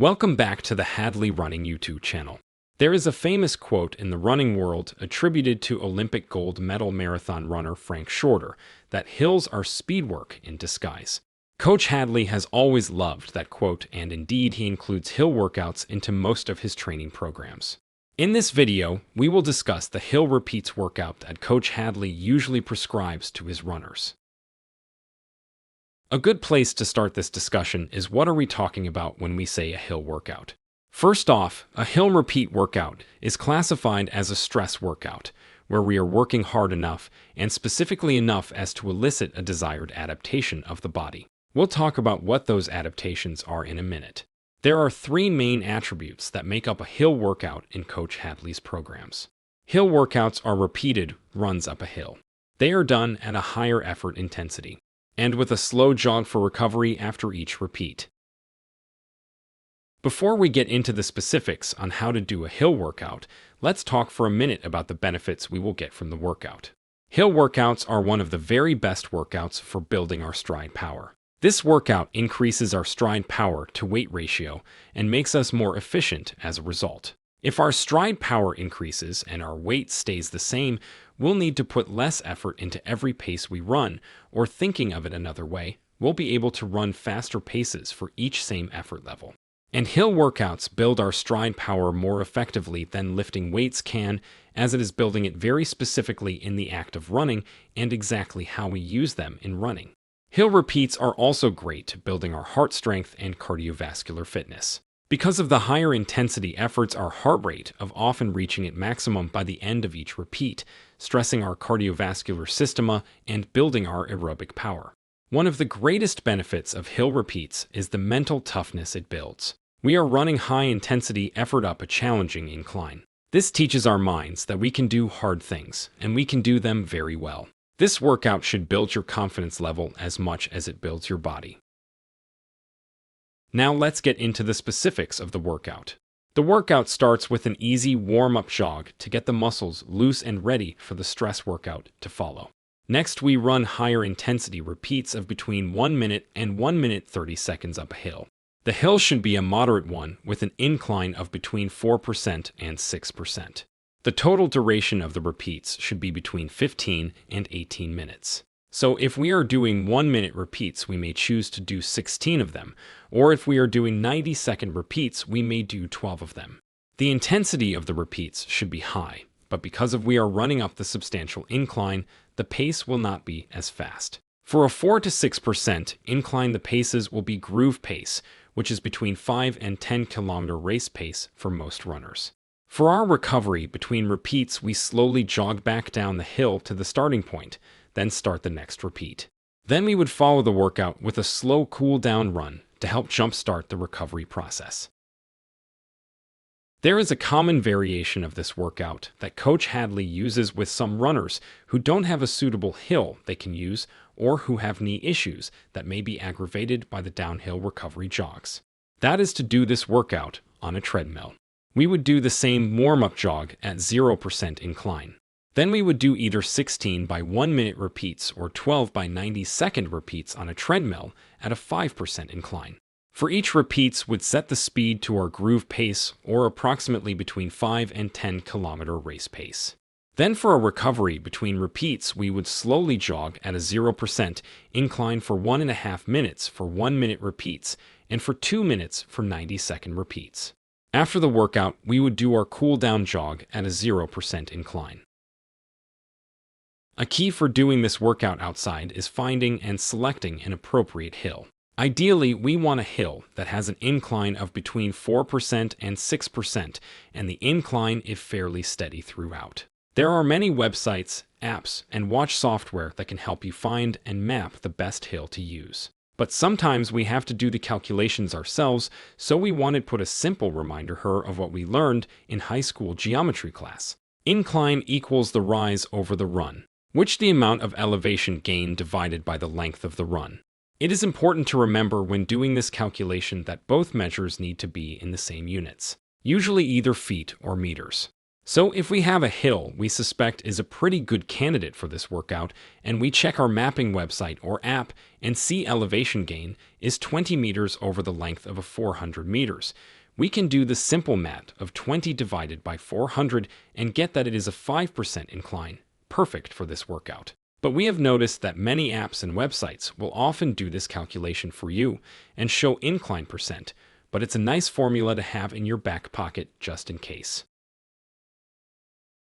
Welcome back to the Hadley Running YouTube channel. There is a famous quote in the running world attributed to Olympic gold medal marathon runner Frank Shorter that hills are speed work in disguise. Coach Hadley has always loved that quote, and indeed he includes hill workouts into most of his training programs. In this video, we will discuss the hill repeats workout that Coach Hadley usually prescribes to his runners. A good place to start this discussion is what are we talking about when we say a hill workout? First off, a hill repeat workout is classified as a stress workout, where we are working hard enough and specifically enough as to elicit a desired adaptation of the body. We'll talk about what those adaptations are in a minute. There are three main attributes that make up a hill workout in Coach Hadley's programs. Hill workouts are repeated runs up a hill. They are done at a higher effort intensity, and with a slow jog for recovery after each repeat. Before we get into the specifics on how to do a hill workout, let's talk for a minute about the benefits we will get from the workout. Hill workouts are one of the very best workouts for building our stride power. This workout increases our stride power to weight ratio and makes us more efficient as a result. If our stride power increases and our weight stays the same, we'll need to put less effort into every pace we run, or thinking of it another way, we'll be able to run faster paces for each same effort level. And hill workouts build our stride power more effectively than lifting weights can, as it is building it very specifically in the act of running and exactly how we use them in running. Hill repeats are also great at building our heart strength and cardiovascular fitness. Because of the higher intensity efforts, our heart rate of often reaching its maximum by the end of each repeat, stressing our cardiovascular system and building our aerobic power. One of the greatest benefits of hill repeats is the mental toughness it builds. We are running high-intensity effort up a challenging incline. This teaches our minds that we can do hard things, and we can do them very well. This workout should build your confidence level as much as it builds your body. Now let's get into the specifics of the workout. The workout starts with an easy warm-up jog to get the muscles loose and ready for the stress workout to follow. Next, we run higher intensity repeats of between 1 minute and 1 minute 30 seconds up a hill. The hill should be a moderate one with an incline of between 4% and 6%. The total duration of the repeats should be between 15 and 18 minutes. So if we are doing 1 minute repeats, we may choose to do 16 of them, or if we are doing 90-second repeats, we may do 12 of them. The intensity of the repeats should be high, but because we are running up the substantial incline, the pace will not be as fast. For a 4 to 6% incline, the paces will be groove pace, which is between 5 and 10 kilometer race pace for most runners. For our recovery between repeats, we slowly jog back down the hill to the starting point, then start the next repeat. Then we would follow the workout with a slow cool-down run to help jumpstart the recovery process. There is a common variation of this workout that Coach Hadley uses with some runners who don't have a suitable hill they can use or who have knee issues that may be aggravated by the downhill recovery jogs. That is to do this workout on a treadmill. We would do the same warm-up jog at 0% incline. Then we would do either 16 by 1 minute repeats or 12 by 90-second repeats on a treadmill at a 5% incline. For each repeats, would set the speed to our groove pace or approximately between 5 and 10 kilometer race pace. Then for a recovery between repeats, we would slowly jog at a 0% incline for 1.5 minutes for 1 minute repeats and for 2 minutes for 90-second repeats. After the workout, we would do our cool-down jog at a 0% incline. A key for doing this workout outside is finding and selecting an appropriate hill. Ideally, we want a hill that has an incline of between 4% and 6%, and the incline is fairly steady throughout. There are many websites, apps, and watch software that can help you find and map the best hill to use. But sometimes we have to do the calculations ourselves, so we wanted to put a simple reminder here of what we learned in high school geometry class. Incline equals the rise over the run, which the amount of elevation gained divided by the length of the run. It is important to remember when doing this calculation that both measures need to be in the same units, usually either feet or meters. So if we have a hill we suspect is a pretty good candidate for this workout, and we check our mapping website or app and see elevation gain is 20 meters over the length of a 400 meters, we can do the simple math of 20 divided by 400 and get that it is a 5% incline, perfect for this workout. But we have noticed that many apps and websites will often do this calculation for you and show incline percent, but it's a nice formula to have in your back pocket just in case.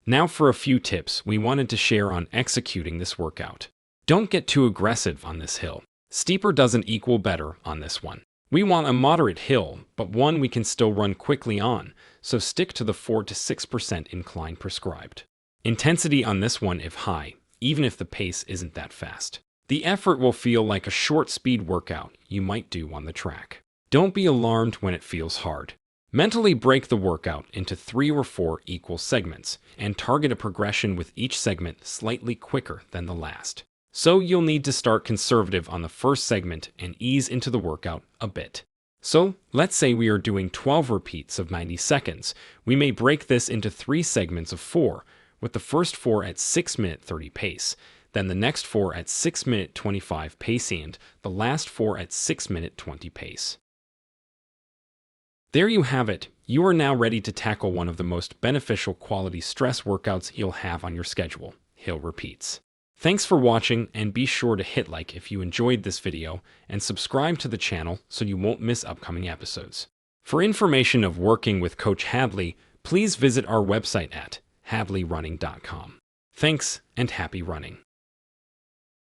Now for a few tips we wanted to share on executing this workout. Don't get too aggressive on this hill. Steeper doesn't equal better on this one. We want a moderate hill, but one we can still run quickly on, so stick to the 4 to 6% incline prescribed. Intensity on this one if high, even if the pace isn't that fast. The effort will feel like a short speed workout you might do on the track. Don't be alarmed when it feels hard. Mentally break the workout into 3 or 4 equal segments and target a progression with each segment slightly quicker than the last. So you'll need to start conservative on the first segment and ease into the workout a bit. So let's say we are doing 12 repeats of 90 seconds. We may break this into 3 segments of 4, with the first 4 at 6-minute 30 pace, then the next 4 at 6-minute 25 pace, and the last 4 at 6-minute 20 pace. There you have it. You are now ready to tackle one of the most beneficial quality stress workouts you'll have on your schedule, hill repeats. Thanks for watching, and be sure to hit like if you enjoyed this video and subscribe to the channel so you won't miss upcoming episodes. For information of working with Coach Hadley, please visit our website at hadleyrunning.com. Thanks and happy running.